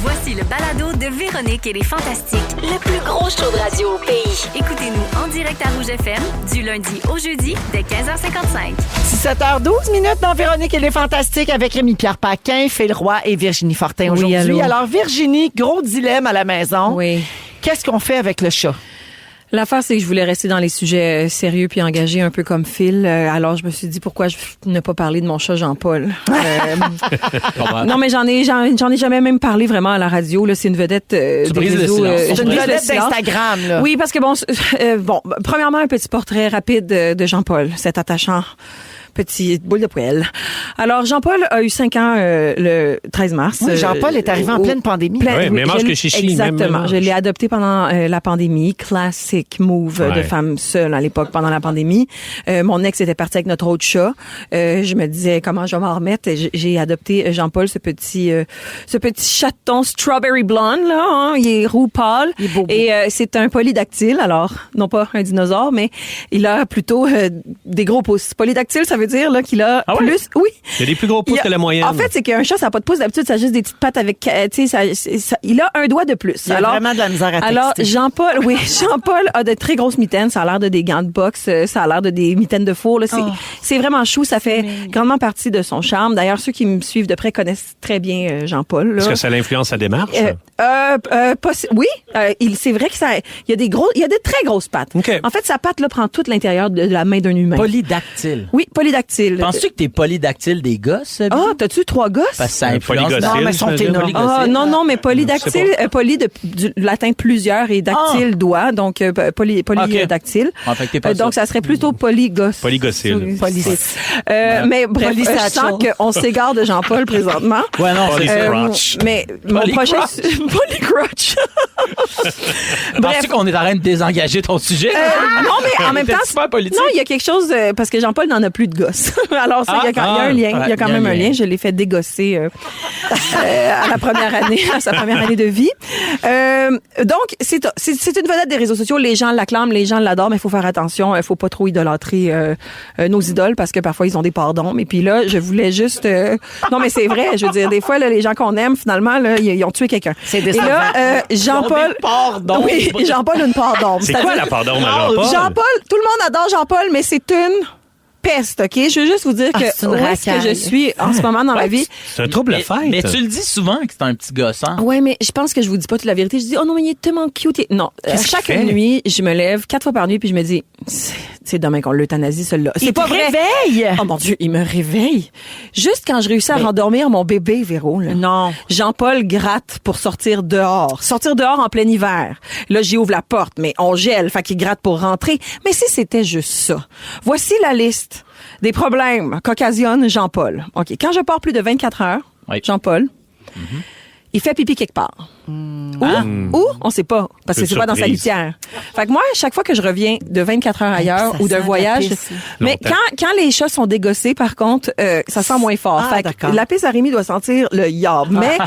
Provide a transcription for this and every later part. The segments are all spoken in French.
Voici le balado de Véronique et les Fantastiques. Le plus gros show de radio au pays. Écoutez-nous en direct à Rouge FM du lundi au jeudi dès 15h55. 17h12 dans Véronique et les Fantastiques avec Rémi-Pierre Paquin, Phil Roy et Virginie Fortin aujourd'hui. allô. Alors Virginie, gros dilemme à la maison. Oui. Qu'est-ce qu'on fait avec le chat? L'affaire, c'est que je voulais rester dans les sujets sérieux puis engagés un peu comme Phil. Alors, je me suis dit, pourquoi ne pas parler de mon chat Jean-Paul? Non, mais j'en ai jamais même parlé vraiment à la radio. Là, c'est une vedette des réseaux. C'est une vedette d'Instagram, là. Oui, parce que premièrement, un petit portrait rapide de Jean-Paul, cet attachant petit boule de poêle. Alors, Jean-Paul a eu 5 ans le 13 mars. Oui, Jean-Paul est arrivé en pleine pandémie. Oui, même âge que Chichi. Exactement. Je l'ai adopté pendant la pandémie. Classic move de femme seule à l'époque pendant la pandémie. Mon ex était parti avec notre autre chat. Je me disais comment je vais m'en remettre. J'ai adopté Jean-Paul, ce petit chaton strawberry blonde là. Hein? Il est roux pâle. Il est beau. Et c'est un polydactyle. Alors, non pas un dinosaure, mais il a plutôt des gros pouces. Polydactyle, ça veut dire là qu'il a plus. Oui. Il y a des plus gros pouces que la moyenne. En fait, c'est qu'un chat, ça n'a pas de pouces. D'habitude, ça a juste des petites pattes avec. Tu sais, il a un doigt de plus. Il a vraiment de la misère à texter. Alors, Jean-Paul a de très grosses mitaines. Ça a l'air de des gants de boxe. Ça a l'air de des mitaines de four. Là. C'est vraiment chou. Ça fait grandement partie de son charme. D'ailleurs, ceux qui me suivent de près connaissent très bien Jean-Paul. Est-ce que ça influence sa démarche? Oui. C'est vrai que ça. Il y a des très grosses pattes. Okay. En fait, sa patte là prend toute l'intérieur de la main d'un humain. Polydactyle. Oui, polydactyle. Penses-tu que t'es polydactyle des gosses? Ah, t'as-tu 3 gosses? Parce que ça influence. Non, mais sont énormes. Ah, non, mais polydactyle, poly du latin plusieurs et dactyle doigt, donc polydactyle. En fait, t'es pas donc ça serait plutôt polygosse. Polygocyle. Mais bref, je sens qu'on s'égare de Jean-Paul présentement. Ouais, non, Polyscrotch. Mais mon prochain polycrotch. Penses-tu qu'on est en train de désengager ton sujet? Non, mais en même temps, super politique. non, il y a quelque chose parce que Jean-Paul n'en a plus de gosse. Alors il y a un lien, il y a quand même un lien. Je l'ai fait dégosser à sa première année de vie. Donc c'est une vedette des réseaux sociaux. Les gens l'acclament, les gens l'adorent, mais il faut faire attention. Il faut pas trop idolâtrer nos idoles parce que parfois ils ont des pardons. Et puis là, je voulais juste. Non, mais c'est vrai. Je veux dire, des fois là, les gens qu'on aime finalement là, ils ont tué quelqu'un. C'est Et là, Jean-Paul. Oui, Jean-Paul a une part d'ombre. C'est quoi la part d'ombre à Jean-Paul? Jean-Paul, tout le monde adore Jean-Paul, mais c'est une peste, OK? Je veux juste vous dire que où est-ce que je suis en ce moment dans ma vie. C'est un trouble fête. Mais tu le dis souvent que c'est un petit gossant. Ouais, mais je pense que je vous dis pas toute la vérité. Je dis, oh non, mais il est tellement cute. Non, chaque nuit, je me lève 4 fois par nuit puis je me dis, c'est demain qu'on l'euthanasie, celui-là. C'est pas vrai. Réveille. Oh mon Dieu, il me réveille. Juste quand je réussis à rendormir mon bébé, Véro, là. Non. Jean-Paul gratte pour sortir dehors. Sortir dehors en plein hiver. Là, j'y ouvre la porte, mais on gèle, fait qu'il gratte pour rentrer. Mais si c'était juste ça. Voici la liste des problèmes qu'occasionne Jean-Paul. OK. Quand je pars plus de 24 heures, Jean-Paul, il fait pipi quelque part. Où? On sait pas. Parce que c'est pas dans sa litière. Fait que moi, chaque fois que je reviens de 24 heures ailleurs ou d'un voyage, mais quand les chats sont dégossés, par contre, ça sent moins fort. Fait que la pisse à Rémi doit sentir le yab. Mais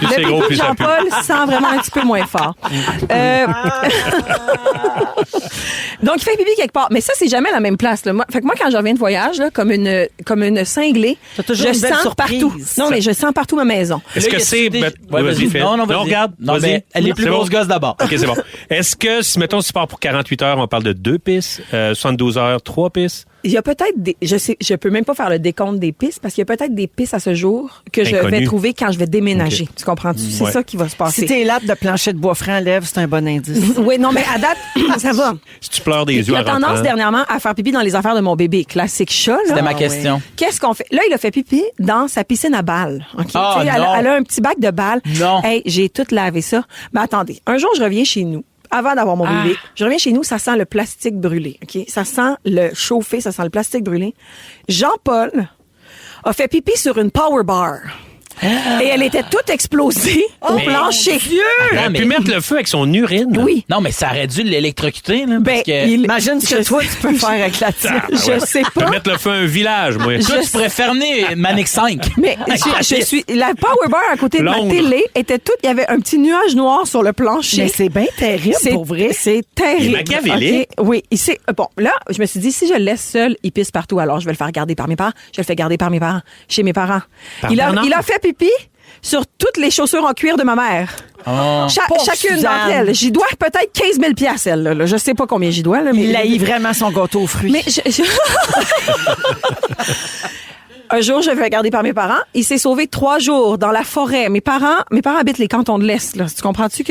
le pipi de Jean-Paul sent vraiment un petit peu moins fort. Donc, il fait pipi quelque part. Mais ça, c'est jamais la même place, là. Fait que moi, quand je reviens de voyage, là, comme une cinglée, je sens partout. Non, mais je sens partout ma maison. Est-ce que c'est... Vas-y, fais. Non, regarde. Non, mais elle est plus grosse gosse d'abord. OK, c'est bon. Est-ce que, si, mettons, tu pars pour 48 heures, on parle de 2 pisses, 72 heures, 3 pisses? Il y a peut-être je peux même pas faire le décompte des pistes parce qu'il y a peut-être des pistes à ce jour que je vais trouver quand je vais déménager. Okay. Tu comprends-tu? C'est ça qui va se passer. Si t'es latte de plancher de bois franc à lèvres, c'est un bon indice. Oui, non, mais à date, ça va. Si tu pleures des yeux en rentrant. J'ai tendance dernièrement à faire pipi dans les affaires de mon bébé. Classique chat, là. C'était ma question. Oui. Qu'est-ce qu'on fait? Là, il a fait pipi dans sa piscine à balles. Okay? Oh, elle a un petit bac de balles. Non. Hey, j'ai tout lavé ça. Mais attendez, un jour, je reviens chez nous. Avant d'avoir mon bébé, je reviens chez nous, ça sent le plastique brûlé, OK? Ça sent le chauffé, ça sent le plastique brûlé. Jean-Paul a fait pipi sur une power bar. Et elle était toute explosée au plancher. Elle a pu mettre le feu avec son urine. Oui. Non, mais ça aurait dû l'électrocuter. Là, ben, imagine ce que toi, tu peux faire avec la tienne. Je sais pas. Tu peux mettre le feu à un village, moi. Toi, tu pourrais fermer Manic 5. Mais je suis... La power bar à côté de ma télé était toute... Il y avait un petit nuage noir sur le plancher. Mais c'est bien terrible, pour vrai. C'est terrible. Il est machiavélique. Okay. Oui. Bon, là, je me suis dit, si je le laisse seul, il pisse partout. Alors, je vais le faire garder par mes parents. Je le fais garder par mes parents, chez mes parents. Il a fait pipi sur toutes les chaussures en cuir de ma mère. Oh. Chacune Suzanne. d'entre elles. J'y dois peut-être 15 000 $, elle, là. Je sais pas combien j'y dois, là. Mais Il haït vraiment son gâteau aux fruits. Mais un jour, je vais garder par mes parents. Il s'est sauvé 3 jours dans la forêt. Mes parents habitent les cantons de l'Est, là. Tu comprends-tu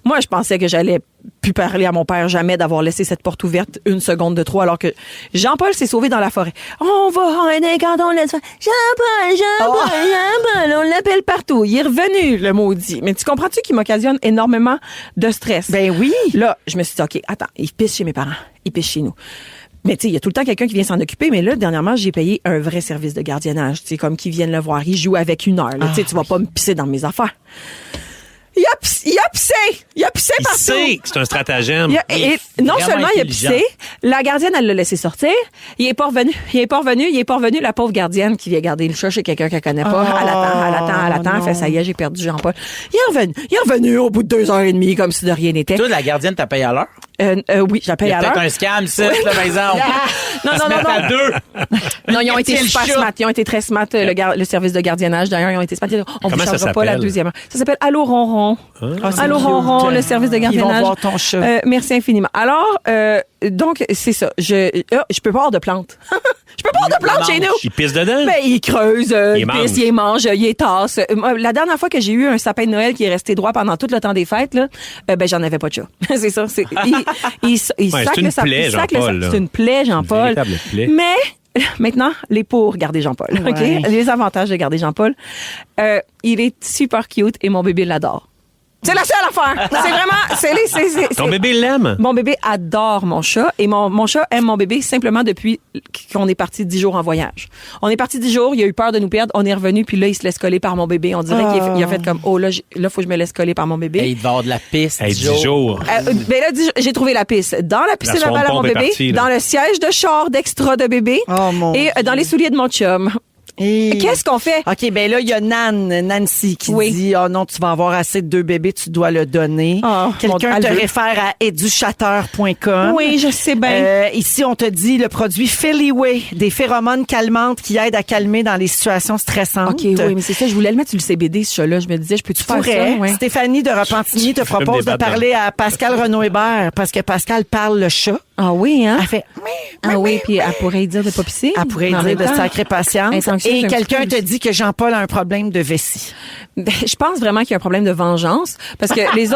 moi, je pensais que j'allais plus parler à mon père jamais d'avoir laissé cette porte ouverte 1 seconde de trop, alors que Jean-Paul s'est sauvé dans la forêt. On va dans les cantons de l'Est. Jean-Paul, on l'appelle partout. Il est revenu, le maudit. Mais tu comprends-tu qu'il m'occasionne énormément de stress? Ben oui. Là, je me suis dit, OK, attends, il pisse chez mes parents. Il pisse chez nous. Mais tu sais, il y a tout le temps quelqu'un qui vient s'en occuper. Mais là, dernièrement, j'ai payé un vrai service de gardiennage. Tu sais, comme qu'ils viennent le voir. Ils jouent avec 1 heure. Tu sais, tu vas pas me pisser dans mes affaires. Il a pissé partout. Il sait que c'est un stratagème. Et non Vraiment seulement il a intelligent. pissé, la gardienne, elle l'a laissé sortir. Il est pas revenu. La pauvre gardienne qui vient garder le chat chez quelqu'un qu'elle connaît pas. Elle attend. Elle fait, ça y est, j'ai perdu Jean-Paul. Il est revenu au bout de 2h30 comme si de rien n'était. Toi, la gardienne t'a payé à l'heure? Oui, je la paye Il y a à l'heure. peut-être un scam, ça, là, par exemple. Non. À 2. Non, ils ont été C'est le super chat. smart. Ils ont été très smart, le service de gardiennage. D'ailleurs, ils ont été smart. On vous Comment ça changera pas la s'appelle? deuxième heure. Ça s'appelle Allô Ronron. Ah, c'est Allô cute. Ronron, le service de Ils gardiennage. vont voir ton chat. Merci infiniment. Alors, donc, c'est ça. Je peux pas avoir de plantes. Je peux pas avoir de plantes chez nous. Il pisse dedans? Ben, il creuse, il mange. pisse, il mange, il tasse. La dernière fois que j'ai eu un sapin de Noël qui est resté droit pendant tout le temps des fêtes, là, ben, j'en avais pas de chat. C'est ça. Il sac c'est une le sapin. plaie, Jean-Paul, là. C'est une plaie, Jean-Paul. Une véritable plaie. Mais, maintenant, les pour garder Jean-Paul. Ouais. OK? Les avantages de garder Jean-Paul. Il est super cute et mon bébé l'adore. C'est la seule affaire. C'est vraiment, Ton bébé l'aime? Mon bébé adore mon chat et mon chat aime mon bébé simplement depuis qu'on est parti 10 jours en voyage. On est parti 10 jours, il a eu peur de nous perdre, on est revenu puis là il se laisse coller par mon bébé. On dirait qu'il a fait comme là faut que je me laisse coller par mon bébé. Et il devait avoir de la piste. Hey, 10 jours. Ben là, j'ai trouvé la piste dans la piscine La à balles à swamp mon pump est bébé, partie, là. dans le siège de char d'extra de bébé Oh, mon et dans les souliers de mon chum. Et- Qu'est-ce qu'on fait? OK, ben là, il y a Nancy qui Oui. dit « Oh non, tu vas avoir assez de 2 bébés, tu dois le donner. Oh, Quelqu'un mon- te elle veut. réfère à educhateur.com. Oui, je sais bien. Ici, on te dit le produit Philly-Way, des phéromones calmantes qui aident à calmer dans les situations stressantes. OK, oui, mais c'est ça, je voulais le mettre sur le CBD, ce chat-là. Je me disais, je peux-tu faire Pourrais. ça? Ouais. Stéphanie de Repentigny te fumes propose des de battes parler à Pascal Renaud-Hébert parce que Pascal parle le chat. Ah oui, hein? Elle fait Ah oui, puis elle pourrait dire de pas pisser. elle pourrait Mais en dire même de temps, sacrée patience. être anxieuse Et un petit quelqu'un peu te aussi. dit que Jean-Paul a un problème de vessie. Ben, je pense vraiment qu'il y a un problème de vengeance parce que les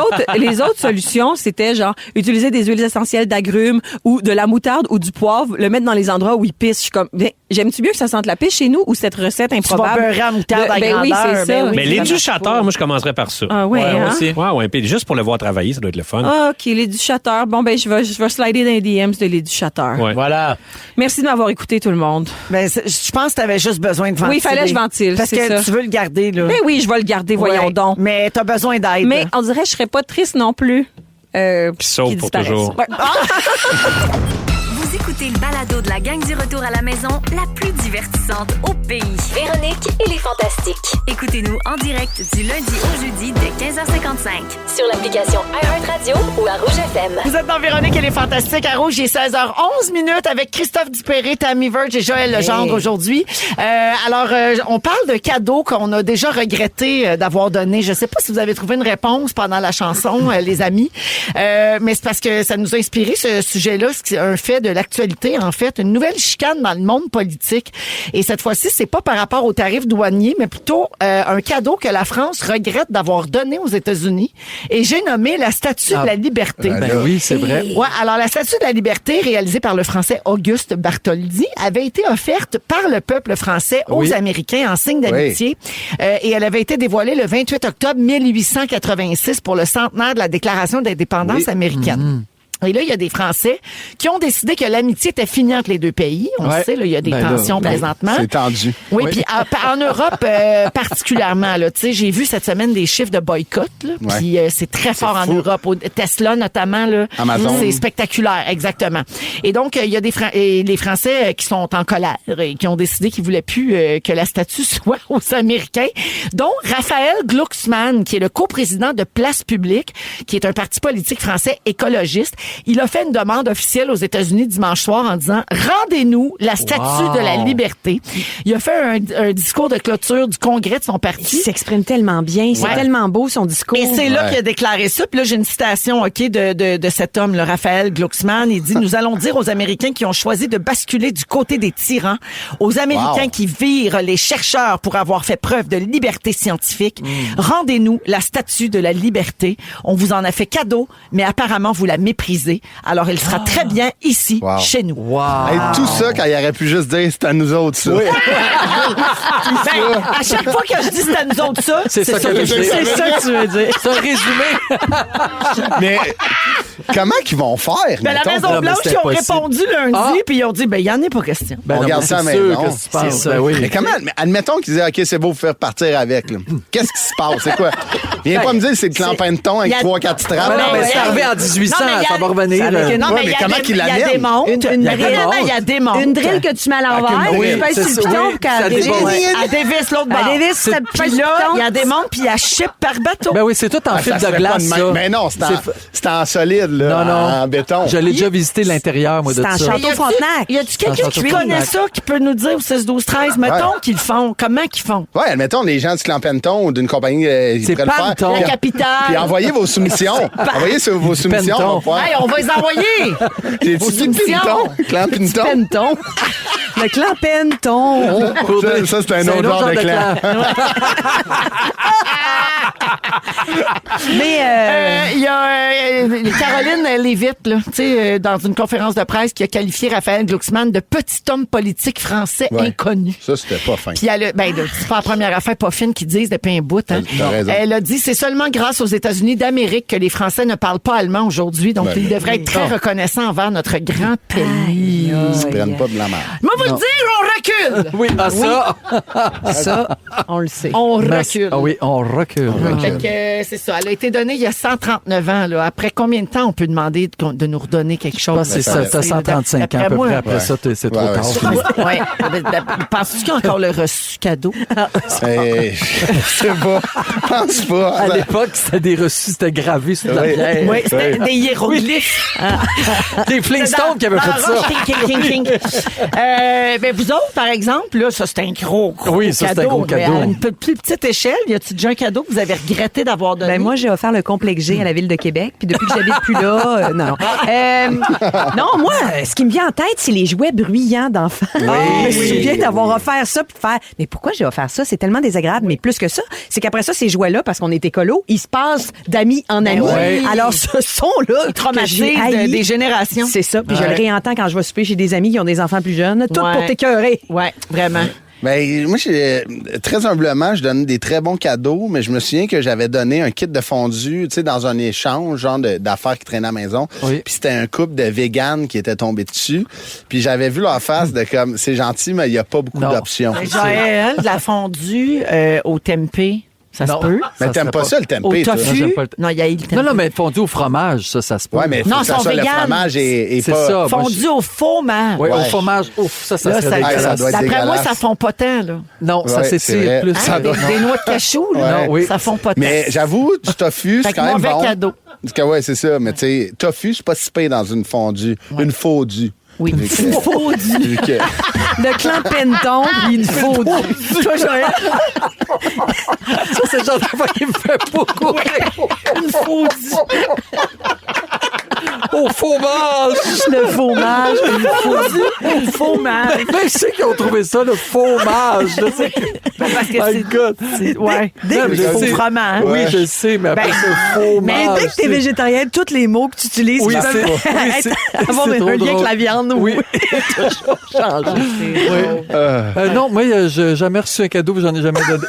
autres solutions, c'était genre utiliser des huiles essentielles d'agrumes ou de la moutarde ou du poivre, le mettre dans les endroits où il pisse. Je suis comme, ben, j'aime-tu mieux que ça sente la pisse chez nous ou cette recette improbable? beurrer en moutarde à ben oui, grandeur, c'est ben ça. oui. Mais ça les marche duchateurs, moi, je commencerais par ça. Ah ouais, Ouais, hein? moi aussi. Ouais, puis juste pour le voir travailler, ça doit être le fun. Ah, OK, les duchateurs. Bon, ben, je vais slider dans les DMs de les duchateurs. Ouais. Voilà. Merci de m'avoir écouté, tout le monde. Ben, je pense que tu avais juste besoin de ventiler. Oui, il fallait que je ventile, Parce c'est que ça. tu veux le garder, là. Ben oui, je vais le garder, voyons Ouais, donc. Mais t'as besoin d'aide. Mais on dirait que je serais pas triste non plus. Sauf qu'il pour disparaisse. toujours. Ouais. Vous écoutez le balado de la gang du retour à la maison, la plus divertissante au pays. Véronique et les Fantastiques. Écoutez-nous en direct du lundi au jeudi dès 15h55. Sur l'application iHeartRadio ou à Rouge FM. Vous êtes dans Véronique et les Fantastiques à Rouge. Il est 16h11 avec Christophe Dupéré, Tammy Verge et Joël Legendre aujourd'hui. On parle de cadeaux qu'on a déjà regretté d'avoir donné. Je sais pas si vous avez trouvé une réponse pendant la chanson, les amis. Mais c'est parce que ça nous a inspiré ce sujet-là. C'est un fait de l'actualité, en fait. Une nouvelle chicane dans le monde politique. Et cette fois-ci, c'est pas par rapport aux tarifs douaniers, mais plutôt un cadeau que la France regrette d'avoir donné aux États-Unis. Et j'ai nommé la Statue de la Liberté. Ben oui, c'est vrai. Ouais, alors la Statue de la Liberté, réalisée par le Français Auguste Bartholdi, avait été offerte par le peuple français aux Oui. Américains en signe d'amitié. Et elle avait été dévoilée le 28 octobre 1886 pour le centenaire de la Déclaration d'indépendance Oui. américaine. Et là, il y a des Français qui ont décidé que l'amitié était finie entre les deux pays. On Ouais. le sait, là, il y a des Ben là, tensions ben, présentement. c'est tendu. Oui, Oui. puis en Europe particulièrement, là, tu sais, j'ai vu cette semaine des chiffres de boycott, là, Ouais. puis c'est très fort en fou. Europe. Tesla notamment, là, Amazon. c'est spectaculaire, exactement. Et donc, il y a les Français qui sont en colère et qui ont décidé qu'ils voulaient plus que la statue soit aux Américains, dont Raphaël Glucksmann, qui est le coprésident de Place Publique, qui est un parti politique français écologiste. Il a fait une demande officielle aux États-Unis dimanche soir en disant « Rendez-nous la statue de la liberté ». Il a fait un discours de clôture du congrès de son parti. Il s'exprime tellement bien. C'est tellement beau, son discours. Et c'est là qu'il a déclaré ça. Puis là, j'ai une citation, de cet homme, le Raphaël Glucksmann. Il dit, nous allons dire aux Américains qui ont choisi de basculer du côté des tyrans, aux Américains qui virent les chercheurs pour avoir fait preuve de liberté scientifique, rendez-nous la statue de la liberté. On vous en a fait cadeau, mais apparemment, vous la méprisez. Alors, elle sera très bien ici, chez nous. Hey, tout ça, quand il aurait pu juste dire, c'est à nous autres, ça. Ben, à chaque fois que je dis c'est à nous autres ça, C'est ça que je dis. C'est ça que tu veux dire. C'est un résumé. Mais comment qu'ils vont faire, Ben, la mettons? Maison-Blanche, mais ils ont c'était répondu lundi, puis ils ont dit, ben, il n'y en a pas question. Ben On non, garde mais ça à la c'est sûr maison. que tu penses. C'est Ben oui. Mais comment, admettons qu'ils disaient, OK, c'est beau, vous faire partir avec, là. Qu'est-ce qui se passe? C'est quoi? Viens pas me dire que c'est le clampin de thon avec Il y a- 3-4 straps. Ben non, Ouais, mais c'est ouais. arrivé en 1800, Non, mais il y a- ça va revenir. ça avec une- Non, Ouais, mais mais il y a comment des- qu'il il y a l'amène? des montres. Une Réellement, il y a des montres. Une drill que tu mets à l'envers, Oui, tu pèses c'est sur le ça. piton Oui, pour qu'elle ça dévisse. déborde. Elle dévisse l'autre bord. Elle dévisse, ça Puis là, il y a des montres, puis elle ship par bateau. Ben oui, c'est tout en Ah, ça fibre se de fait pas glace, de ça. même. Mais non, c'est en solide, là. Non, non. En béton. Je l'ai déjà visité l'intérieur, moi, de C'est en ça. château Y a-tu- Frontenac. Y a-tu quelqu'un qui Château connaît Frontenac. ça, qui peut nous dire au 16-12-13? Mettons qu'ils le font. Comment qu'ils font? Ouais, admettons, les gens du clan Penton ou d'une compagnie, ils C'est pourraient le faire. Panton. La Puis- capitale. Puis envoyez vos soumissions. Envoyez vos soumissions. Penton. On va pouvoir. Hey, on va les envoyer! J'ai vos dit soumissions. Pinton. Clan Pinton. Penton. Le clan Penton. Ça, c'est un autre genre de clan. Mais Il y a Caroline Lévitte, là, tu sais, dans une conférence de presse, qui a qualifié Raphaël Glucksmann de petit homme politique français Ouais. inconnu. Ça, c'était pas fin. Puis elle a, c'est pas la première affaire pas fine qu'ils disent depuis un bout. Hein. T'as raison. Elle a dit, c'est seulement grâce aux États-Unis d'Amérique que les Français ne parlent pas allemand aujourd'hui. Donc, Ben, ils devraient être très reconnaissants envers notre grand pays. Ils se prennent pas de la merde. Moi, vous le dire, on recule! Oui, ça. ça, on le sait. On recule. Ah oui, on recule. Fait que, c'est ça. Elle a été donnée il y a 139 ans. Là. Après combien de temps on peut demander de nous redonner quelque chose? Je pense que c'est 135 ans à D'après peu moi, près. Après ça, c'est trop Ouais, tard. Ouais. Penses-tu qu'il y a encore le reçu cadeau? Hey, je sais pas. Je pense pas. À l'époque, c'était des reçus, c'était gravé sur la Oui. pierre. Oui, c'était des hiéroglyphes. Des Flintstones qui avaient fait ça. Ben vous autres, par exemple, là, ça c'est un gros Oui, ça, c'est un gros mais cadeau. à une plus petite échelle, y a-tu déjà un cadeau que vous avez regretté d'avoir donné? Ben moi, j'ai offert le complexe G à la ville de Québec. Puis depuis que j'habite plus là, non. Non, moi, ce qui me vient en tête, c'est les jouets bruyants d'enfants. Je me souviens d'avoir offert ça puis de faire. Mais pourquoi j'ai offert ça? C'est tellement désagréable. Mais plus que ça, c'est qu'après ça, ces jouets-là, parce qu'on est écolo, ils se passent d'amis en amis. oui. Alors, ce son-là, Ils traumatisent que j'ai haï, des générations. C'est ça. Puis je le réentends quand je vais souper chez des amis qui ont des enfants plus jeunes. Tout Ouais. pour t'écœurer. Ouais, vraiment. Ben, moi, très humblement, je donne des très bons cadeaux, mais je me souviens que j'avais donné un kit de fondue, tu sais, dans un échange, genre d'affaires qui traînaient à la maison. Oui. Puis c'était un couple de véganes qui était tombé dessus. Puis j'avais vu leur face de comme, c'est gentil, mais il n'y a pas beaucoup Non. d'options. Joël, de la fondue au tempeh, ça Non. se peut. Mais Ça t'aimes serait pas ça, le Au tempeh, toi? Moi, tofu? j'aime pas le- Non, il y a eu le tempeh. Non, mais fondu au fromage, ça se peut. Ouais, mais faut Non, que ça ils sont soit le véganes. fromage et C'est pas... ça. Moi, Fondu au fromage. Oui, Ouais. au fromage. Ouf, ça Là, serait ça, dégueulasse. ça doit être d'après moi, dégueulasse. ça fond pas tant, là. Non, ça Ouais, c'est s'étire vrai. plus. Hein, des noix de cachou, là. Ouais. Oui. Ça fond pas tant. Mais j'avoue, du tofu, Fait c'est que quand même mauvais bon. cadeau. Parce que ouais, c'est ça. Mais tu sais, tofu, c'est pas si pire dans une fondue. Une fondue. Oui, une fondue. Vu que- Le clan Penton, puis une fondue. Toi, Joël, Ça, c'est le genre d'affaire qui me fait beaucoup rire. une fondue. Au fromage. Le fromage. Une fromage. Mais ceux qui ont trouvé ça, le fromage. Là, c'est... Parce que My God. Ouais. Non, mais je Faux sais. froment. Oui, Ouais. je sais, mais après, Ben, c'est fromage. Mais dès que t'es végétarien, tous les mots que tu utilises, Oui, ils c'est- peuvent oui, être- c'est- avoir c'est un trop lien drôle. avec la viande. Oui, toujours changé. Non, moi, j'ai jamais reçu un cadeau, j'en ai jamais donné.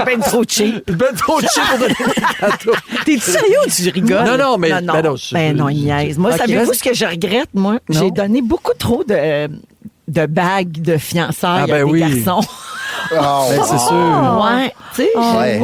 Ben trop cheap. Ben trop cheap pour donner un cadeau. T'es sérieux ou tu rigoles? Non, mais Non, non. ben non, Ben non, il niaise. Moi, Ok. savez-vous ce que je regrette, moi? Non. J'ai donné beaucoup trop de bagues de fiançailles Ah, ben à des oui. garçons. Ah, Ben, c'est sûr. Ouais, tu sais, Ouais.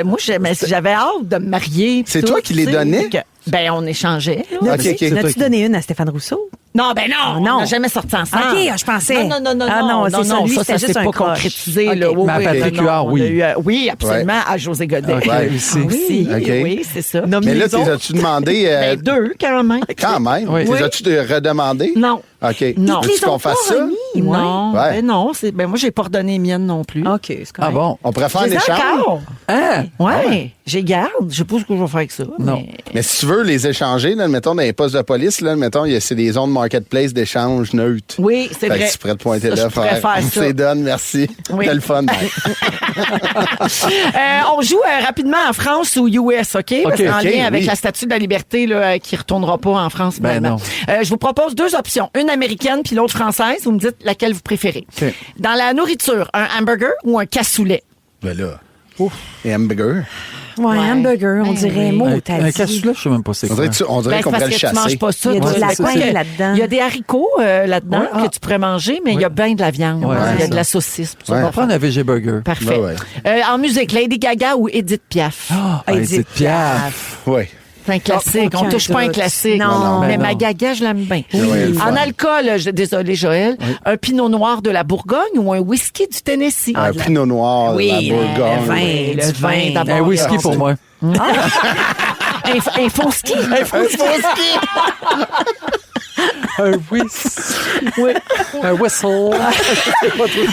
moi, j'avais hâte de me marier. C'est tout, toi qui les tu sais. donnais? Ben, on échangeait. là. Ok, ok. N'as-tu donné une à Stéphane Rousseau? Non, ben non, Non. on n'a jamais sorti ensemble. OK, je pensais. Non, c'est ça, lui, ça c'était juste s'est un pas crush. concrétisé. OK. Là. Oui, Mais à oui, Patrick non, Huard, on oui. a eu, oui, absolument, à José Godet. Ouais. Aussi. Oui, OK. oui, c'est ça. Mais là, t'es as-tu demandé... Ben, deux, quand même. Quand même. Oui. T'es as-tu redemandé? Non. OK. Non. Veux-tu qu'on fasse ça? Non, Ouais. ben non, moi j'ai pas redonné les miennes non plus. OK, c'est Ah correct. bon? On pourrait faire un J'ai échange? encore. Hein? Ouais, j'ai garde. Je sais pas ce que je vais faire avec ça. Non. mais- Mais si tu veux les échanger, là, mettons, dans les postes de police, là, mettons, c'est des zones marketplace d'échange neutres. Oui, c'est Fait que vrai. tu pourrais te pointer Ça, là, je pourrais faire ça. C'est donne, merci. Oui. C'était le fun. On joue rapidement en France ou US, OK? Parce OK, qu'en OK, lien avec oui. la Statue de la Liberté là, qui retournera pas en France. Ben finalement. Je vous propose deux options. Une américaine puis l'autre française. Vous me dites laquelle vous préférez. OK. Dans la nourriture, un hamburger ou un cassoulet? Ben là. Et hamburger. Ouais, hamburger, on Ben dirait. oui. Mot, Un t'as dit. cassoulet, je sais même pas c'est On quoi. dirait, on dirait Ben, qu'on c'est pourrait parce le que tu chasser. manges pas ça. Il y a toi. de la C'est parce coin que là-dedans. Il y a des haricots là-dedans que tu pourrais manger, mais il y a bien de la viande. Ouais, il y a c'est de la ça. saucisse. tout ça. Ouais. On va prendre un VG Burger. Parfait. Ouais, En musique, Lady Gaga ou Edith Piaf? Edith Piaf. Oui. C'est un classique. On Aucun touche pas un doute. classique. Non. Mais Ben ma non. Gaga, je l'aime bien. Oui, le fun. En alcool, désolé Joël, un pinot noir de la Bourgogne ou un whisky du Tennessee? Un pinot noir, Oui, la Bourgogne. le vin, Oui, du le vin vin. d'abord. Un whisky pour moi. Un faux ski. Un whisky. Un whistle.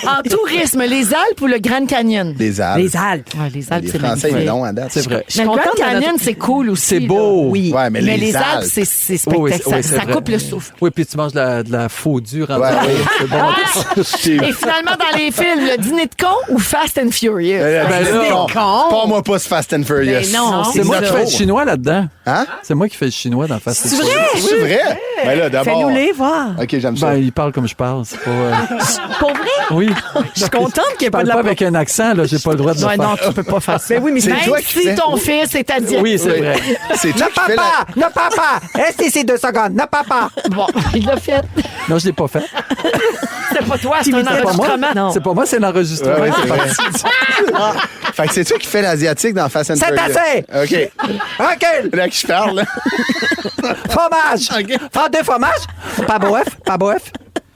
En tourisme, les Alpes ou le Grand Canyon? Les Alpes. Les Alpes. Ouais, les Alpes, Les c'est Français, ils magnifique. l'ont à date. C'est vrai. Mais le Grand contente de Canyon, notre- c'est cool aussi. C'est là. beau. Oui. Ouais, mais les Alpes, Alpes, c'est spectaculaire. Oui, c'est ça vrai. coupe le souffle. Oui, puis tu manges de la fondue en Ouais, oui. c'est bon. Et finalement, dans les films, le dîner de con ou Fast and Furious? Ben là, Pas moi pas ce Fast and Furious. Ben non, C'est moi qui ça. fais le chinois là-dedans. Hein? C'est moi qui fais le chinois dans Fast and Furious. C'est vrai? Ben là, d'abord. Fais-nous les voir. OK, j'aime ça. Ben, il parle comme je parle. C'est pas. Pour vrai? Oui. Je suis contente qu'il n'y ait Je pas parle de la pas avec un accent, là. J'ai pas le droit de le Ouais, faire. non, tu peux pas faire ça. Ben oui, mais C'est Même toi qui si fais. ton fils est addict. Oui, c'est vrai. C'est toi qui fais la... Ne papa! Reste ici 2 secondes. Ne papa! Bon, il l'a fait. Non, je l'ai pas fait. C'est pas toi, c'est un C'est pas moi. enregistrement. Non. C'est pas moi, c'est l'enregistrement. Ouais, C'est c'est pas- vrai. Fait que c'est toi qui fais l'asiatique dans Fast and C'est Furious. assez! OK. Recule! Là que je parle, là. Fromage! Prends 2 fromages? Pas bœuf? Pas bœuf?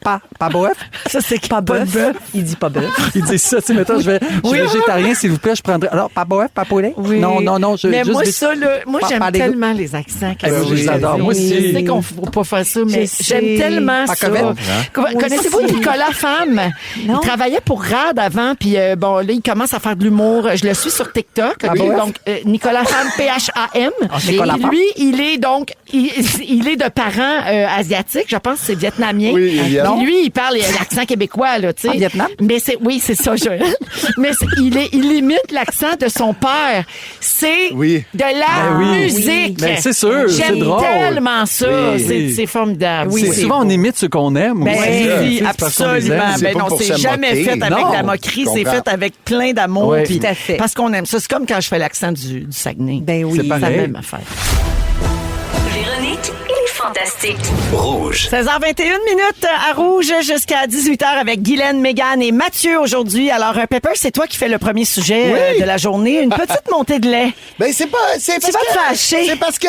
Pas bœuf? Ça, c'est pas Bœuf? Il dit pas bœuf. Il dit ça, tu sais, mettons, je suis végétarien, s'il vous plaît, je prendrais. Alors, pas bœuf, pas poulet? Oui. Non, Mais juste moi, des- ça, là, moi, Pas- j'aime pas des- tellement les accents. Ah, oui, j'adore. Moi aussi. Je sais qu'on ne faut pas faire ça, mais Je sais. j'aime tellement Pas ça. COVID. Connaissez-vous aussi. Nicolas Femme? Non. Il travaillait pour RAD avant, puis bon, là, il commence à faire de l'humour. Je le suis sur TikTok. OK? bon? Donc, Nicolas Femme, P-H-A-M. Nicolas Et Femme. lui, il est donc, il est de parents asiatiques. Je pense que c'est vietnamien. Oui, il vient. Puis lui, il parle l'accent québécois, là, tu sais. En Vietnam? Mais oui, c'est ça, Joël. Mais il imite l'accent de son père. C'est Oui. de la oui. musique. Ben, c'est sûr, c'est J'aime drôle. tellement ça. Oui. C'est formidable. C'est souvent, on imite ceux qu'on aime. Ben aussi, oui, tu sais, c'est parce qu'on les aime. absolument. C'est Ben pas non, pour c'est se jamais moquer. fait avec Non, de la moquerie, je c'est comprends. fait avec plein d'amour. Ouais. puis Tout à fait. Parce qu'on aime ça. C'est comme quand je fais l'accent du Saguenay. Ben oui. C'est C'est la pareil. même affaire. Véronique et les Fantastiques. 16h21 minutes à Rouge jusqu'à 18h avec Guylaine, Mégane et Mathieu aujourd'hui. Alors, Pepper, c'est toi qui fais le premier sujet Oui. de la journée. Une petite montée de lait. Ben, c'est pas. C'est Tu vas te fâcher. C'est parce que.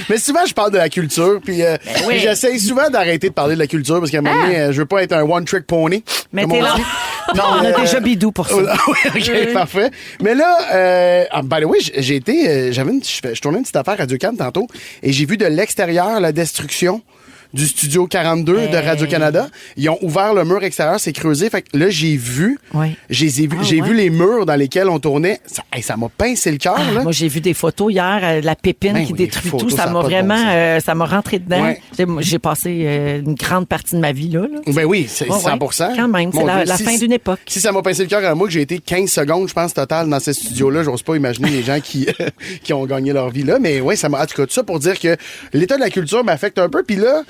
Mais souvent, je parle de la culture, puis oui. puis j'essaye souvent d'arrêter de parler de la culture parce qu'à un moment donné, je veux pas être un one-trick pony. Mais comme t'es on là. dit. Non, on a déjà bidou pour ça. Oui, OK, parfait. Mais là, by the way, j'ai été, je tournais une petite affaire à Radio-Can tantôt et j'ai vu de l'extérieur la destruction du studio 42 de Radio-Canada. Ils ont ouvert le mur extérieur, c'est creusé. Fait que là, j'ai vu, Ouais. j'ai ouais. vu les murs dans lesquels on tournait. Ça m'a pincé le cœur, là. Moi, j'ai vu des photos hier, de la pépine Ben qui oui, les détruit photos, tout. ça Ça a m'a pas de vraiment, bon ça m'a rentré dedans. Ouais. J'ai passé une grande partie de ma vie là. Ben oui, c'est Ouais, 100%. quand même, c'est Mon la Dieu, fin d'une époque. Si ça m'a pincé le cœur à moi, que j'ai été 15 secondes, je pense, total, dans ce studio-là, j'ose pas imaginer les gens qui ont gagné leur vie là. Mais ouais, ça m'a, en tout cas, tout ça pour dire que l'état de la culture m'affecte un peu. Puis là,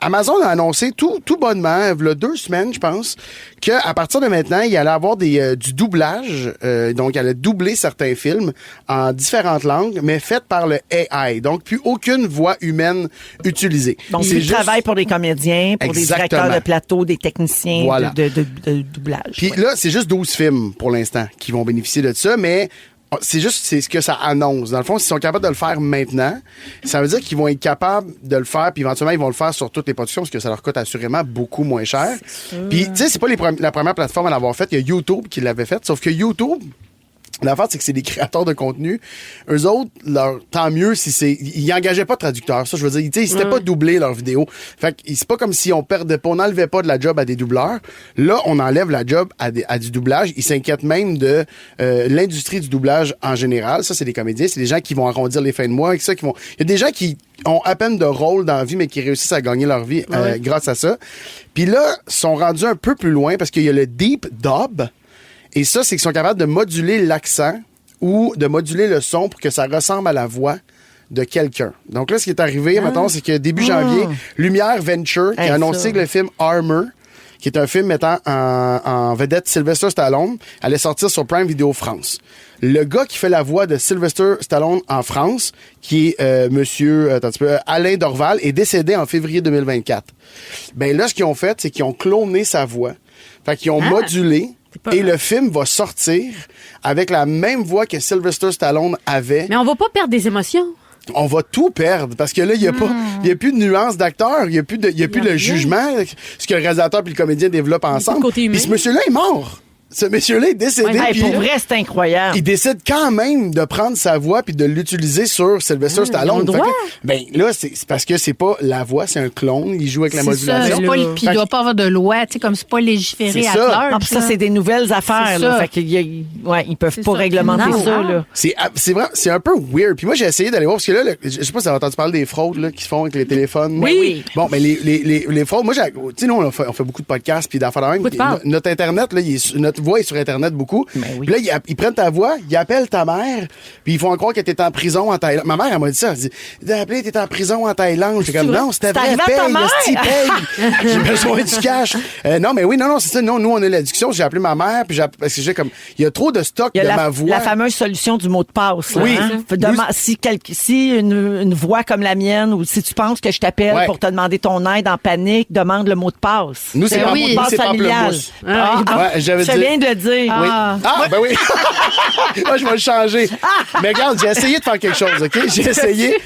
Amazon a annoncé tout bonnement, il y a 2 semaines, je pense, qu'à partir de maintenant, il allait avoir du doublage. Donc, il allait doubler certains films en différentes langues, mais faites par le AI. Donc, plus aucune voix humaine utilisée. Donc, C'est il travaille pour des comédiens, pour des Exactement. directeurs de plateau, des techniciens Voilà. de doublage. Puis Ouais. là, c'est juste 12 films pour l'instant qui vont bénéficier de ça, mais c'est ce que ça annonce. Dans le fond, s'ils sont capables de le faire maintenant, ça veut dire qu'ils vont être capables de le faire, puis éventuellement, ils vont le faire sur toutes les productions, parce que ça leur coûte assurément beaucoup moins cher. Puis, tu sais, c'est pas la première plateforme à l'avoir fait. Il y a YouTube qui l'avait fait, sauf que YouTube... L'affaire, c'est que c'est des créateurs de contenu. Eux autres, tant mieux si ils engageaient pas de traducteurs. Ça, je veux dire, ils s'étaient pas doublés leurs vidéos. Fait que c'est pas comme si on n'enlevait pas de la job à des doubleurs. Là, on enlève la job à du doublage. Ils s'inquiètent même de l'industrie du doublage en général. Ça, c'est des comédiens. C'est des gens qui vont arrondir les fins de mois. Il y a des gens qui ont à peine de rôle dans la vie, mais qui réussissent à gagner leur vie grâce à ça. Puis là, ils sont rendus un peu plus loin parce qu'il y a le deep dub. Et ça, c'est qu'ils sont capables de moduler l'accent ou de moduler le son pour que ça ressemble à la voix de quelqu'un. Donc là, ce qui est arrivé, mettons, c'est que début janvier, Lumière Venture qui a annoncé que le film Armor, qui est un film mettant en vedette Sylvester Stallone, allait sortir sur Prime Video France. Le gars qui fait la voix de Sylvester Stallone en France, qui est Alain Dorval, est décédé en février 2024. Ben là, ce qu'ils ont fait, c'est qu'ils ont cloné sa voix. Fait qu'ils ont modulé. Et le film va sortir avec la même voix que Sylvester Stallone avait. Mais on va pas perdre des émotions. On va tout perdre parce que là, il y a plus de nuances d'acteur, il y a plus de jugement, ce que le réalisateur et le comédien développent ensemble. Puis ce monsieur-là est mort. Ce monsieur-là est décédé. Pour vrai, c'est incroyable. Il décide quand même de prendre sa voix puis de l'utiliser sur Sylvester Stallone. Là, c'est parce que c'est pas la voix, c'est un clone. Il joue avec la modulation. Puis il doit pas avoir de loi, tu sais, comme c'est pas légiféré à l'heure. Ça, c'est des nouvelles affaires. Là, fait qu'ils ils peuvent pas réglementer ça. Là. C'est vrai, c'est un peu weird. Puis moi, j'ai essayé d'aller voir parce que là, je sais pas si vous avez entendu parler des fraudes là, qui se font avec les téléphones. Oui. Bon, mais les fraudes, moi, tu sais, nous, on fait beaucoup de podcasts puis d'affaires de même. Notre Internet, là, notre voix est sur Internet beaucoup. Puis là, ils prennent ta voix, ils appellent ta mère, puis ils font croire que t'es en prison en Thaïlande. Ma mère, elle m'a dit ça. Elle dit, appelé, t'es en prison en Thaïlande. J'étais comme, non, c'était vrai, paye. J'ai besoin du cash. Non, mais oui, non, c'est ça. Non, nous, on a la discussion. J'ai appelé ma mère, puis parce que j'ai comme, il y a trop de stock de ma voix. La fameuse solution du mot de passe. Là, oui. Si une voix comme la mienne, ou si tu penses que je t'appelle pour te demander ton aide en panique, demande le mot de passe. Nous, c'est le mot de passe familial. Je viens de le dire. Oui. Ben oui. Moi, je vais le changer. Mais regarde, j'ai essayé de faire quelque chose, OK? J'ai essayé.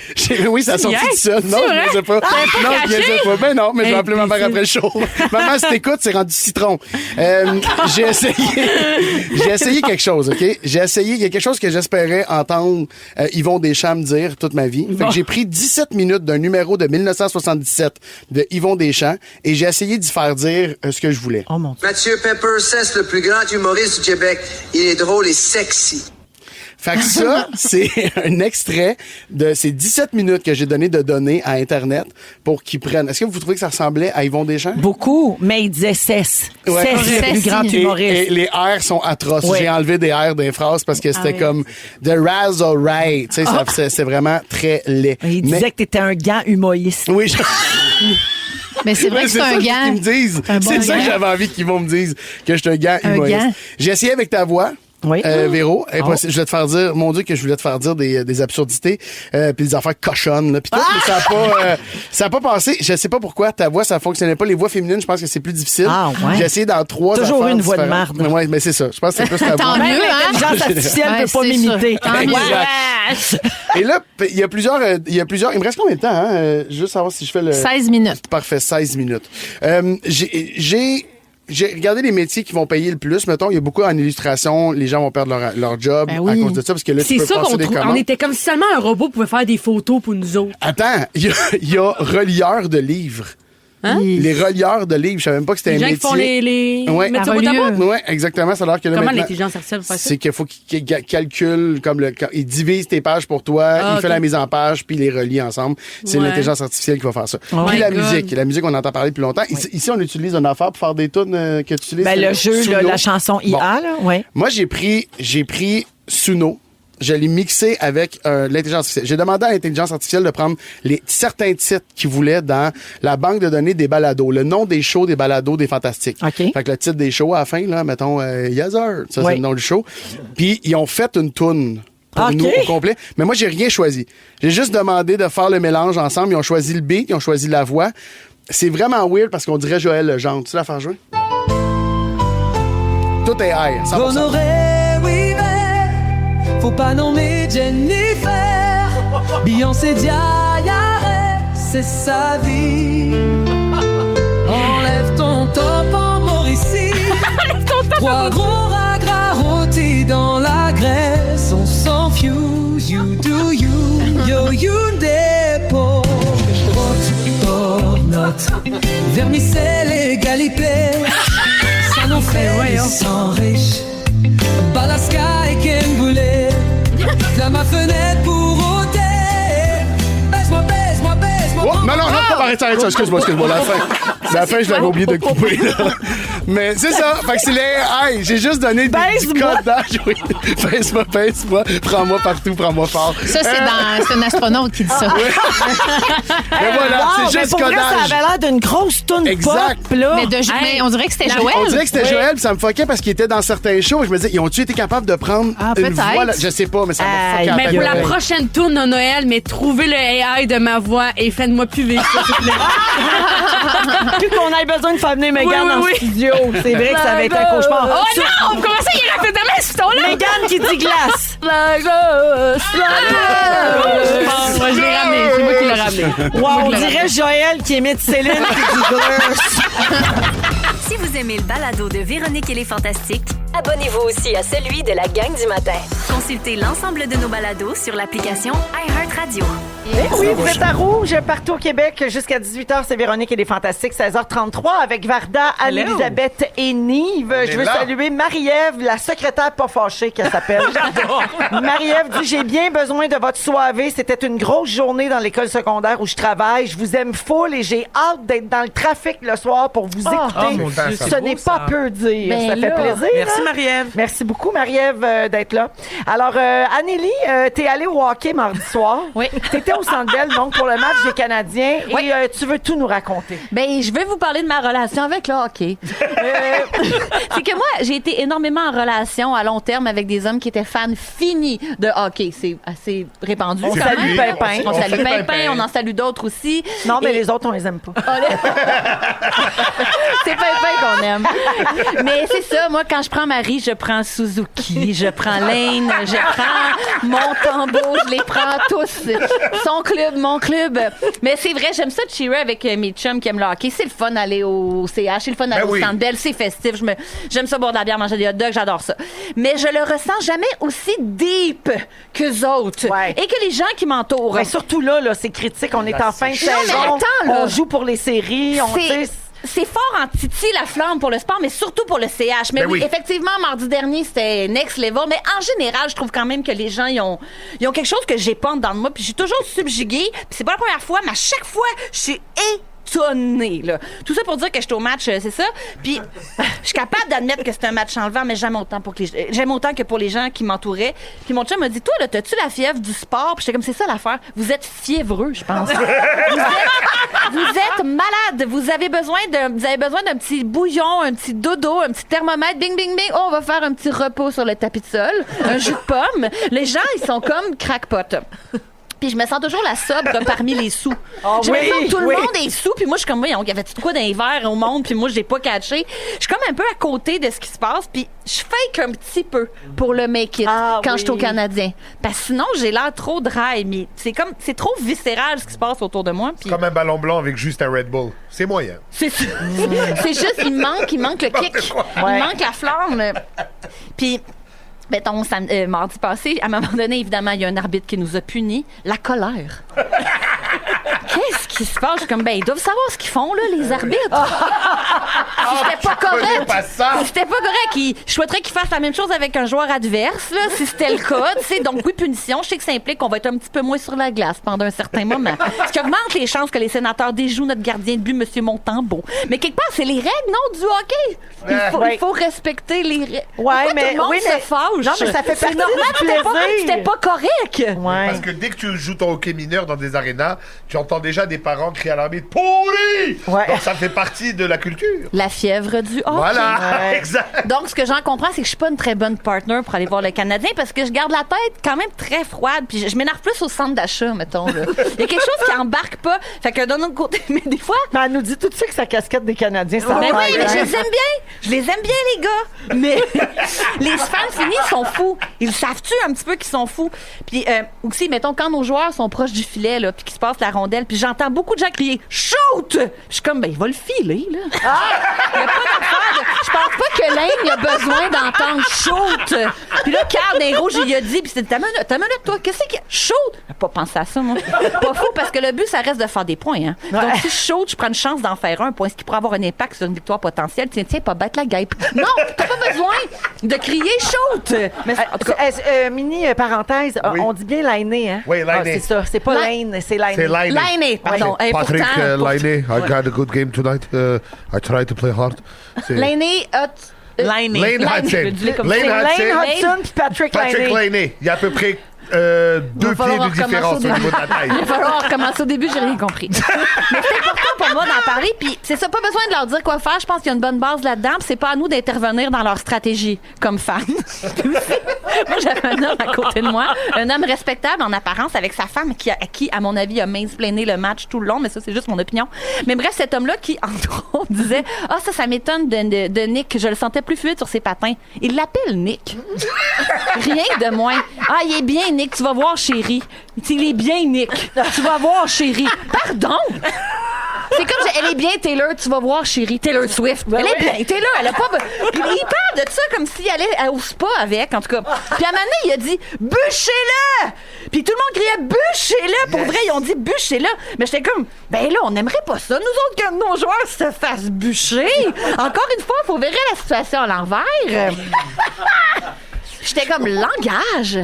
Oui, ça a sorti tout seul. Non, je ne sais pas. Non, je ne sais pas. Ben non, mais je vais appeler ma mère après le show. Maman, si t'écoutes, c'est rendu citron. J'ai essayé quelque chose, OK? Il y a quelque chose que j'espérais entendre Yvon Deschamps me dire toute ma vie. Fait que j'ai pris 17 minutes d'un numéro de 1977 de Yvon Deschamps et j'ai essayé d'y faire dire ce que je voulais. Oh mon Dieu. Mathieu Pepper cesse le plus grand humoriste du Québec. Il est drôle et sexy. Fait que ça, c'est un extrait de ces 17 minutes que j'ai donné de données à Internet pour qu'ils prennent. Est-ce que vous trouvez que ça ressemblait à Yvon Deschamps? Beaucoup, mais il disait cesse. Ouais. Cesse, le plus grand humoriste. Et les R sont atroces. Ouais. J'ai enlevé des R des phrases parce que c'était comme The Razzle Right. Tu sais, c'est vraiment très laid. Il disait que t'étais un gant humoriste. Oui, Mais c'est vrai que c'est un gant. Qu'ils me disent. C'est ça que j'avais envie qu'ils vont me dire, que je suis un gant humoriste. J'ai essayé avec ta voix. Oui. Véro, je voulais te faire dire, mon Dieu, que je voulais te faire dire des absurdités, puis des affaires cochonnes, là, puis tout, mais ça a pas passé. Je sais pas pourquoi ta voix, ça fonctionnait pas. Les voix féminines, je pense que c'est plus difficile. J'ai essayé dans 3 Toujours affaires une voix de différentes. marde. Ouais, mais c'est ça. Je pense que c'est plus ta voix. Tant mieux, hein? L'intelligence artificielle peut pas m'imiter. Et là, il y a plusieurs, il me reste combien de temps, hein? Juste savoir si je fais le... 16 minutes. Parfait, 16 minutes. J'ai regardé les métiers qui vont payer le plus. Mettons, il y a beaucoup en illustration, les gens vont perdre leur job à cause de ça, parce que là, tu peux passer des commandes. On était comme si seulement un robot pouvait faire des photos pour nous autres. Attends, il y a relieurs de livres. Hein? Les relieurs de livres, je savais même pas que c'était un métier. Les gens qui font les métiers bout à bout? Oui, exactement. Ça a l'air que là, comment l'intelligence artificielle fait ça? C'est qu'il faut qu'il calcule, il divise tes pages pour toi, il fait la mise en page, puis il les relie ensemble. C'est l'intelligence artificielle qui va faire ça. Puis la musique, on entend parler depuis longtemps. Ici, on utilise une affaire pour faire des tunes que tu utilises. Le jeu, la chanson IA, là, ouais. Moi, j'ai pris Suno. Je l'ai mixé avec l'intelligence artificielle. J'ai demandé à l'intelligence artificielle de prendre certains titres qu'il voulait dans la banque de données des balados, le nom des shows des balados des Fantastiques. Okay. Fait que le titre des shows à la fin, là, mettons, Yazer, ça c'est le nom du show. Puis ils ont fait une toune pour nous au complet. Mais moi, j'ai rien choisi. J'ai juste demandé de faire le mélange ensemble. Ils ont choisi le beat, ils ont choisi la voix. C'est vraiment weird parce qu'on dirait Joël Legendre. Tu sais la faire jouer? Tout est high, 100%. faut pas nommer Jennifer. Beyoncé Diarra, c'est sa vie. Enlève ton top en Mauricie. 3 gros ragras rôtis dans la graisse. On s'en fuse, you do you. Yo, you dépôt. Note, vermicelle et galipet. Ça nous fait des sangs riches. Balaska et Ken Boulet. Dans ma fenêtre pour ôter. Baisse-moi. Oh, non, arrête, excuse-moi, la fin, je l'avais oublié de couper, là. Mais c'est ça, fait que c'est les hey, j'ai juste donné du code d'âge. Oui. Baisse-moi, prends-moi partout, prends-moi fort. Ça, c'est un astronaute qui dit ça. Mais voilà, c'est juste code d'âge. Ça avait l'air d'une grosse toune pop, là. Mais on dirait que c'était Joël. On dirait que c'était Joël, puis ça me fuckait parce qu'il était dans certains shows. Je me disais, ils ont-tu été capables de prendre une voix? Là? Je sais pas, mais ça m'a fucké. Mais pour la prochaine tourne de Noël, mais trouvez le AI de ma voix et faites-moi plus vite, s'il vous plaît. Plus qu'on ait besoin de faire venir Mégane dans le studio. C'est vrai que ça avait été un cauchemar. Oh non! Comment ça, il est rapidement ce ton-là? Mégane qui dit glace. Moi, je l'ai ramené. C'est moi qui l'ai ramené. Wow, on dirait Joël qui imite Céline qui dit glace. Si vous aimez le balado de Véronique et les Fantastiques, abonnez-vous aussi à celui de la gang du matin. Consultez l'ensemble de nos balados sur l'application iHeartRadio. Oui, vous êtes à Rouge, partout au Québec, jusqu'à 18h, c'est Véronique et les Fantastiques, 16h33, avec Varda, Anne-Élisabeth et Nive. Je veux saluer Marie-Ève, la secrétaire pas fâchée qu'elle s'appelle. Marie-Ève dit, j'ai bien besoin de votre soirée. C'était une grosse journée dans l'école secondaire où je travaille. Je vous aime full et j'ai hâte d'être dans le trafic le soir pour vous écouter. Ce n'est pas peu dire. Ben ça fait plaisir. Merci, Marie-Ève. Merci beaucoup, Marie-Ève, d'être là. Alors, Annélie, t'es allée au hockey mardi soir. Oui. T'étais au Centre Bell, donc, pour le match des Canadiens. Oui. Et tu veux tout nous raconter. Ben, je vais vous parler de ma relation avec le hockey. C'est que moi, j'ai été énormément en relation à long terme avec des hommes qui étaient fans finis de hockey. C'est assez répandu. On salue Pimpin. On salue Pimpin. On en salue d'autres aussi. Non, mais les autres, on les aime pas. C'est Pimpin qu'on aime. Mais c'est ça, moi, quand je prends Marie, je prends Suzuki, je prends Lane, je prends mon tambour, je les prends tous. Son club, mon club. Mais c'est vrai, j'aime ça de cheerer avec mes chums qui aiment le hockey. C'est le fun d'aller au CH, c'est le fun d'aller au Centre Bell, c'est festif. J'aime ça boire de la bière, manger des hot dogs, j'adore ça. Mais je le ressens jamais aussi deep qu'eux autres. Ouais. Et que les gens qui m'entourent. Mais surtout là, c'est critique. On est en fin de saison. Attends, là. On joue pour les séries. C'est fort en titi la flamme pour le sport, mais surtout pour le CH. Mais oui, effectivement, mardi dernier, c'était next level. Mais en général, je trouve quand même que les gens, ils ont quelque chose que j'ai pas en dedans de moi. Puis je suis toujours subjuguée. Puis c'est pas la première fois, mais à chaque fois, je suis étonnée, là. Tout ça pour dire que j'étais au match, c'est ça. Puis je suis capable d'admettre que c'est un match enlevant, mais j'aime autant que pour les gens qui m'entouraient. Puis mon chum m'a dit, toi, là, t'as-tu la fièvre du sport? Puis j'étais comme, c'est ça l'affaire. Vous êtes fiévreux, je pense. vous êtes malade. Vous avez besoin d'un petit bouillon, un petit dodo, un petit thermomètre. Bing, bing, bing. Oh, on va faire un petit repos sur le tapis de sol. Un jus de pomme. Les gens, ils sont comme crackpot. Puis je me sens toujours la sobre parmi les sous. J'ai l'impression que tout le monde est sous, puis moi, je suis comme, voyons, il y avait tout quoi d'un verre au monde, puis moi, j'ai pas catché. Je suis comme un peu à côté de ce qui se passe, puis je fake un petit peu pour le make it quand je suis au Canadien. Parce que sinon, j'ai l'air trop dry, mais c'est trop viscéral ce qui se passe autour de moi. Pis... Comme un ballon blanc avec juste un Red Bull. C'est moyen. C'est juste, il manque le kick. Il manque la flamme. Puis... Mettons, mardi passé, à un moment donné, évidemment, il y a un arbitre qui nous a punis. La colère. Qu'est-ce qui se passe? Je suis comme, ils doivent savoir ce qu'ils font, là, les arbitres. C'était pas correct. C'était pas correct. Je souhaiterais qu'ils fassent la même chose avec un joueur adverse, là, si c'était le cas. Donc, oui, punition. Je sais que ça implique qu'on va être un petit peu moins sur la glace pendant un certain moment. Ce qui augmente les chances que les sénateurs déjouent notre gardien de but, M. Montembeau. Mais quelque part, c'est les règles, non, du hockey. Il faut respecter les règles. Pourquoi tout le monde se fâche? Non, mais ça fait partie normal, du plaisir. C'était pas correct. Parce que dès que tu joues ton hockey mineur dans des arénas, tu entends déjà des parents crient à l'arbitre pourri. Ouais. Donc, ça fait partie de la culture. La fièvre du hockey. Voilà, exact. Donc, ce que j'en comprends, c'est que je suis pas une très bonne partner pour aller voir le Canadien parce que je garde la tête quand même très froide. Puis je m'énerve plus au centre d'achat, mettons. Là. Il y a quelque chose qui embarque pas. Fait que d'un autre côté, mais des fois. Mais elle nous dit tout de suite que sa casquette des Canadiens, ça Mais oui, mais je les aime bien. Je les aime bien, les gars. Mais les fans finis sont fous. Ils savent-tu un petit peu qu'ils sont fous? Puis aussi, mettons, quand nos joueurs sont proches du filet, là, puis qu'ils se passent la rondelle, puis j'entends beaucoup de gens crier « Shoot! » Je suis comme, ben, il va le filer, là. Il y a pas d'affaire de... Je pense pas que Lane a besoin d'entendre « Shoot! » Puis là, Carl des Rouges, il a dit, puis c'était ta minute, toi, qu'est-ce qu'il y a? Shoot! J'ai pas pensé à ça, moi. Pas fou, parce que le but, ça reste de faire des points, hein. Donc, si je shoot, je prends une chance d'en faire un point, ce qui pourrait avoir un impact sur une victoire potentielle. Tiens, pas bête la guêpe. Non, t'as pas besoin de crier « Shoot! » Mais en tout cas, mini parenthèse, on dit bien Lainé, hein? Oui, Lainé. C'est ça, c'est pas Lane, c'est Lainé. C'est Lainé. Lainé, pardon. Ouais. Patrick Lainé, I got a good game tonight. I tried to play hard. Lainé, Lane Hudson. Lane Hudson puis Patrick Lainé. Il y a à peu près 2 pieds de différence au niveau de la taille. Il va falloir recommencer au début, j'ai rien compris. Mais c'est important pour moi d'en parler, puis c'est ça, pas besoin de leur dire quoi faire. Je pense qu'il y a une bonne base là-dedans, puis c'est pas à nous d'intervenir dans leur stratégie comme fans. Moi, j'avais un homme à côté de moi, un homme respectable en apparence avec sa femme qui, à mon avis, a mansplainé le match tout le long, mais ça, c'est juste mon opinion. Mais bref, cet homme-là qui, entre autres, disait « Ah, ça m'étonne de Nick, je le sentais plus fluide sur ses patins. » Il l'appelle Nick. Rien de moins. « Ah, il est bien, Nick, tu vas voir, chérie. » Il est bien, Nick. Tu vas voir, chérie. Pardon? C'est comme elle est bien, Taylor, tu vas voir, chérie. Taylor Swift. Elle est bien, Taylor, elle a pas. Puis il parle de ça comme s'il allait au spa avec, en tout cas. Puis à un moment donné, il a dit bûchez-le! Puis tout le monde criait bûchez-le! Pour vrai, ils ont dit bûchez-le. Mais j'étais comme, ben là, on n'aimerait pas ça. Nous autres, que nos joueurs se fassent bûcher. Encore une fois, il faut verrer la situation à l'envers. J'étais comme, langage,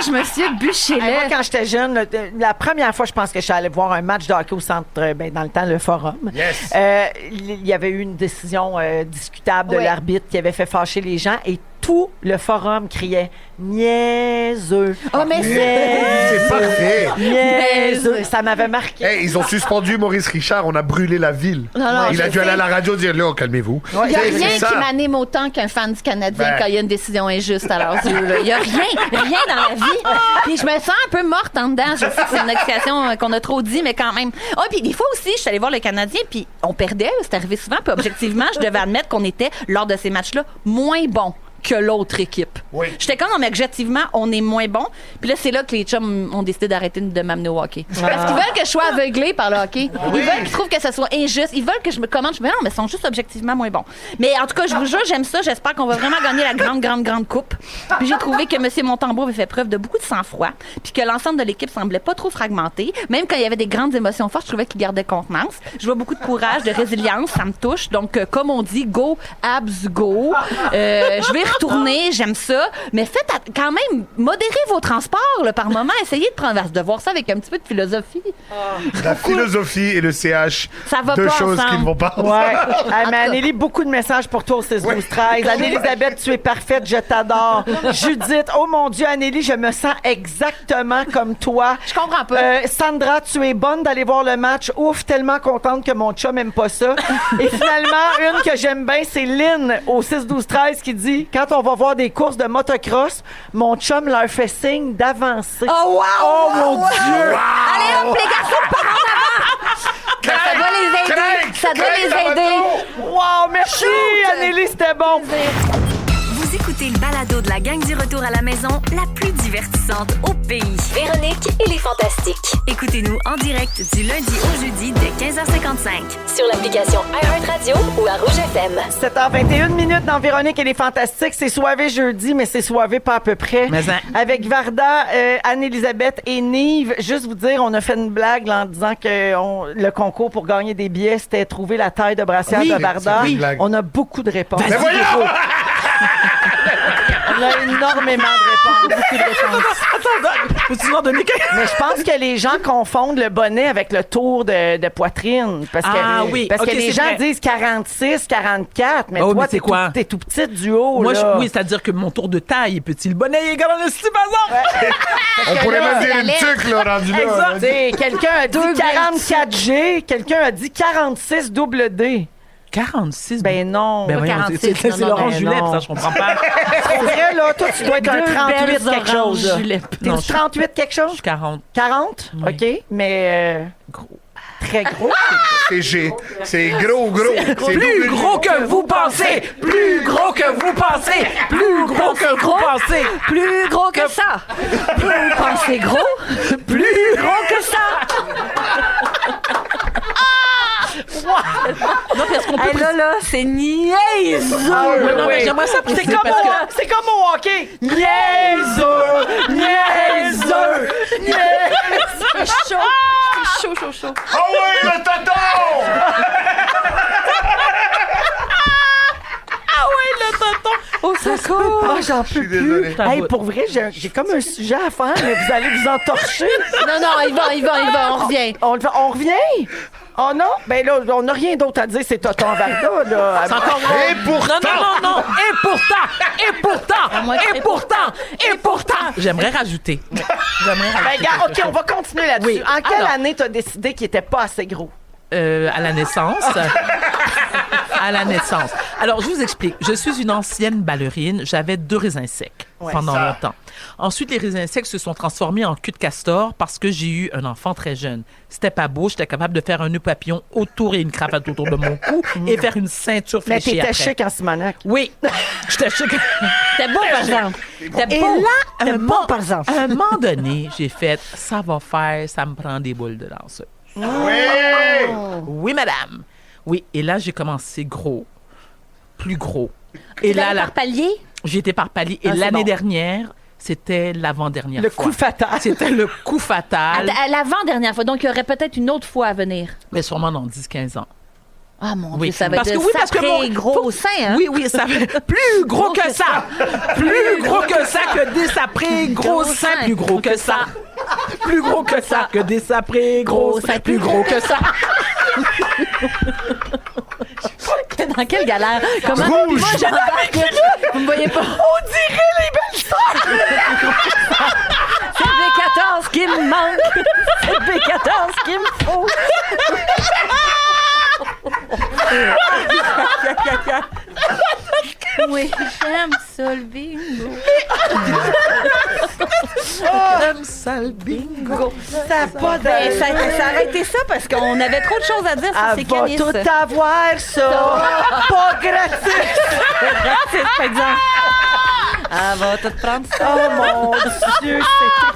monsieur, bûchez-le. Moi, quand j'étais jeune, la première fois, je pense que je suis allée voir un match de hockey au centre, dans le temps, le Forum. Yes. Il y avait eu une décision discutable de l'arbitre qui avait fait fâcher les gens et tout le Forum criait niaiseux. Oh, mais c'est parfait. Niaiseux. Ça m'avait marqué. Hey, ils ont suspendu Maurice Richard, on a brûlé la ville. Non, il a dû aller à la radio dire là, calmez-vous. Il n'y a rien qui m'anime autant qu'un fan du Canadien quand il y a une décision injuste à leurs yeux. Il n'y a rien dans la vie. Puis je me sens un peu morte en dedans. Je sais que c'est une expression qu'on a trop dit, mais quand même. Oh, puis des fois aussi, je suis allée voir le Canadien, puis on perdait, c'est arrivé souvent, puis objectivement, je devais admettre qu'on était, lors de ces matchs-là, moins bons que l'autre équipe. Oui. J'étais comme, non, mais objectivement, on est moins bon. Puis là, c'est là que les chums ont décidé d'arrêter de m'amener au hockey. Parce qu'ils veulent que je sois aveuglée par le hockey. Ils veulent qu'ils trouvent que ça soit injuste. Ils veulent que je me commande. Je me dis, non, mais ils sont juste objectivement moins bons. Mais en tout cas, je vous jure, j'aime ça. J'espère qu'on va vraiment gagner la grande coupe. Puis j'ai trouvé que M. Montembeault avait fait preuve de beaucoup de sang-froid. Puis que l'ensemble de l'équipe semblait pas trop fragmenté. Même quand il y avait des grandes émotions fortes, je trouvais qu'il gardait contenance. Je vois beaucoup de courage, de résilience. Ça me touche. Donc, comme on dit, go, abs, go. Je vais retourner, j'aime ça, mais faites quand même, modérez vos transports là, par moment, essayez de voir ça avec un petit peu de philosophie. La philosophie et le CH, ça va deux pas choses ensemble. qui ne vont pas ensemble. Ouais. Mais Anneli, beaucoup de messages pour toi au 6-12-13. Anne-Élisabeth, tu es parfaite, je t'adore. Judith, oh mon Dieu, Anneli, je me sens exactement comme toi. Je comprends pas. Sandra, tu es bonne d'aller voir le match. Ouf, tellement contente que mon chum aime pas ça. Et finalement, une que j'aime bien, c'est Lynn au 6-12-13 qui dit, quand on va voir des courses de motocross, mon chum leur fait signe d'avancer. Oh wow! Oh mon Dieu! Allez hop, les garçons, par en avant! Ça doit les aider! Ça doit les aider! Wow, merci, Anneli, c'était bon! Vous écoutez le balado de la gang du retour à la maison, la plus divertissante au pays. Véronique et les Fantastiques. Écoutez-nous en direct du lundi au jeudi dès 15h55 sur l'application iHeartRadio ou à Rouge FM. 7h21 dans Véronique et les Fantastiques. C'est soivé jeudi, mais c'est soivé pas à peu près. Avec Varda, Anne-Élisabeth et Nive. Juste vous dire, on a fait une blague là, en disant que le concours pour gagner des billets, c'était trouver la taille de brassière de Varda. Oui. On a beaucoup de réponses. Mais voyons! On a énormément de réponses. Beaucoup de réponses. Attends, faut-tu m'en donner quelqu'un? Mais je pense que les gens confondent le bonnet avec le tour de poitrine. Parce que les gens disent 46, 44, mais toi, t'es tout petit du haut. Moi, là. Oui, c'est-à-dire que mon tour de taille est petit. Le bonnet est grand, c'est pas On pourrait même dire une tuque, là, rendu là. Quelqu'un a dit 44G, quelqu'un a dit 46 double D. 46? Ben non. Ben voyons, 46, c'est Laurent Julep, ça, je comprends pas. C'est vrai, là, toi, tu dois être un 38 quelque chose. T'es Non, 38 quelque chose? Je suis 40. 40? Oui. OK, mais... Gros. Très gros. C'est G. C'est gros. C'est plus gros que vous pensez! Plus gros que vous pensez! Plus gros que vous pensez! Plus gros que ça. Plus vous pensez gros, plus gros que ça. Non, parce qu'on peut... Là, c'est niaiseux. Non, mais j'aimerais ça préciser parce que... C'est comme au hockey. Niaiseux! Niaiseux! Niaiseux! Chaud. Ah oui, le tonton! Au secours. Ah, j'en peux plus. Désolé. Hey, pour vrai, j'ai comme un sujet à faire, mais vous allez vous entorcher. Non, il va, on revient. On revient? Oh non? Ben là, on n'a rien d'autre à dire, c'est Tonton Varda, là. C'est encore Et pourtant! Non. Et pourtant! J'aimerais rajouter. Ben, gars, OK, on va continuer là-dessus. Oui. En quelle Alors. année t'as décidé qu'il était pas assez gros? À la naissance. À la naissance. Alors, je vous explique. Je suis une ancienne ballerine. J'avais 2 raisins secs pendant longtemps. Ensuite, les raisins secs se sont transformés en cul de castor parce que j'ai eu un enfant très jeune. C'était pas beau. J'étais capable de faire un nœud papillon autour et une cravate autour de mon cou et faire une ceinture Mais fléchée t'étais après. chic en Simonac. Oui. J'étais chic. C'était beau, par exemple. C'était Et beau. là, t'es bon, par exemple. À un moment donné, j'ai fait « ça va faire, ça me prend des boules de danseuse ». Oui, madame. Oui, et là, j'ai commencé gros. Plus gros. Et là, par palier? J'ai été par palier. Et l'année dernière, c'était l'avant-dernière fois. Le coup fatal. C'était le coup fatal. À l'avant-dernière fois. Donc, il y aurait peut-être une autre fois à venir. Mais sûrement dans 10-15 ans. Ah, mon Oui. Dieu, ça va Parce être que oui, parce que sacré mon- gros sein, hein? Oui, ça fait plus gros que ça. Plus gros que ça que des saprés gros seins. Plus gros que ça. Plus gros que ça que des saprés gros seins. Plus gros que ça. Dans quelle galère? Comment? Rouge. Moi, j'embarque. Vous me voyez pas? On dirait les belles sœurs! C'est B14 qui me manque. C'est B14 qu'il me faut. Oui, j'aime ça, le bingo. J'aime ça le bingo. Ça a pas de... Ben, ça aurait été ça parce qu'on avait trop de choses à dire sur ces Elle va canisses. tout avoir, ça! Pas gratuit! Gratis, par exemple. Elle va tout prendre ça. Oh mon Dieu,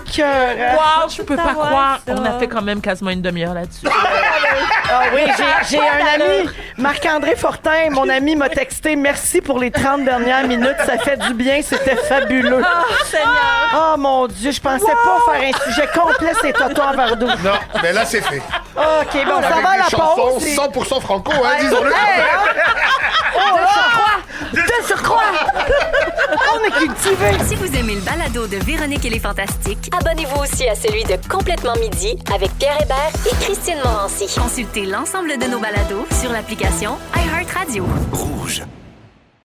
c'est écœurant! Wow, je peux pas croire. On a fait quand même quasiment une demi-heure là-dessus. Ah oui, j'ai un ami, Marc-André Fortin, mon ami m'a texté « Merci pour les 30 dernières minutes, ça fait du bien, c'était fabuleux. » Oh, Seigneur. Oh mon Dieu, je pensais pas faire un sujet complet, c'est Toto en Vardo. Non, mais là, c'est fait. OK, bon, ça Avec va à des la chansons pause. 100% franco, hein, disons-le. De surcroît! On est cultivés. Si vous aimez le balado de Véronique et les Fantastiques, abonnez-vous aussi à celui de Complètement Midi avec Pierre Hébert et Christine Morancy. Consultez l'ensemble de nos balados sur l'application iHeartRadio. Rouge.